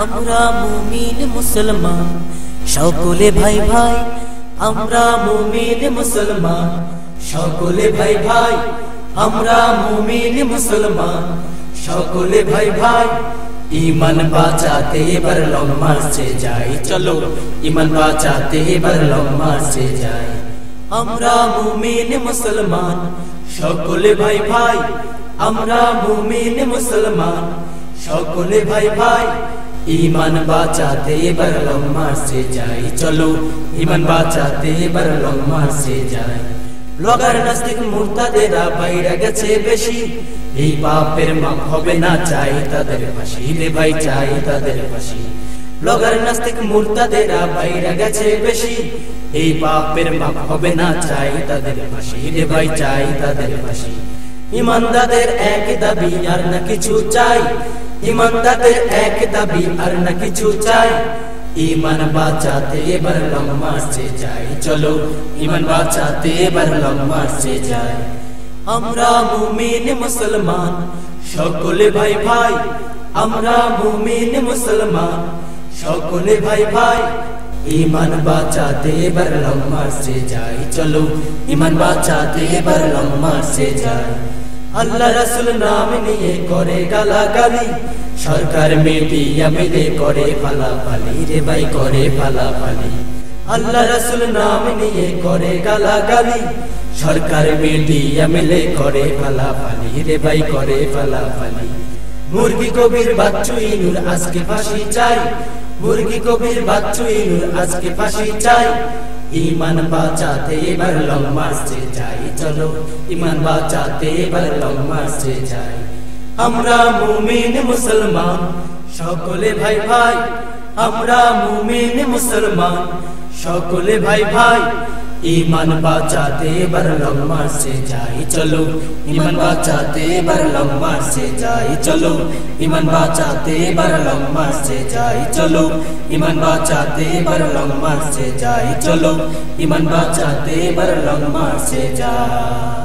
আমরা মুমিন মুসলমান সকলে ভাই ভাই, আমরা মুমিন মুসলমান সকলে ভাই ভাই, আমরা মুমিন মুসলমান সকলে ভাই ভাই। ঈমান বাঁচাতে এবার লং মার্চে যাই, চলো ঈমান বাঁচাতে এবার লং মার্চে যাই। আমরা মুমিন মুসলমান সকলে ভাই ভাই, আমরা মুমিন মুসলমান সকলে ভাই ভাই। ঈমান বাঁচাতে এবার লং মার্চে যাই, চলো ঈমান বাঁচাতে এবার লং মার্চে যাই। ব্লগার নাস্তিক মুরতাদেরা বাইরে গেছে বেশি, এই পাপের মাপ হবে না, চাই তাদের ফাঁসি রে ভাই, চাই তাদের ফাঁসি। ব্লগার নাস্তিক মুরতাদেরা বাইরে গেছে বেশি, এই পাপের মাপ হবে না, চাই তাদের ফাঁসি রে ভাই, চাই তাদের ফাঁসি। ঈমানদারদের এক দাবি আর না কিছু চাই, ঈমানদারদের এক দাবি আর না কিছু চাই। ঈমান বাঁচাতে এবার লং মার্চে যাই, চলো ঈমান বাঁচাতে এবার লং মার্চে যাই। আমরা মুমিন মুসলমান সকলে ভাই ভাই, আমরা মুমিন মুসলমান সকলে ভাই ভাই। ঈমান বাঁচাতে এবার লং মার্চে যাই, চলো ঈমান বাঁচাতে এবার লং মার্চে যাই। আল্লাহ রাসূল নাম নিয়ে করে গালাগালি, সরকার মিডিয়া মিলে করে ফালাফালি রে ভাই, করে ফালাফালি। আল্লাহ রাসূল নাম নিয়ে করে গালাগালি, সরকার মিডিয়া মিলে করে ফালাফালি রে ভাই, করে ফালাফালি। মুরগি কবির বাচ্চু ইনুর আজকে ফাঁসি চাই, মুরগি কবির বাচ্চু ইনুর আজকে ফাঁসি চাই। ঈমান বাঁচাতে এবার লং মার্চে যাই, চলো ঈমান বাঁচাতে এবার লং মার্চে যাই। আমরা মুমিন মুসলমান সকলে ভাই ভাই, আমরা মুমিন মুসলমান সকলে ভাই ভাই। ঈমান বাঁচাতে এবার লং মার্চে যাই, চলো ঈমান বাঁচাতে এবার লং মার্চে যাই, চলো ঈমান বাঁচাতে এবার লং মার্চে যাই, চলো ঈমান বাঁচাতে এবার লং মার্চে যাই, চলো ঈমান বাঁচাতে এবার লং মার্চে যাই।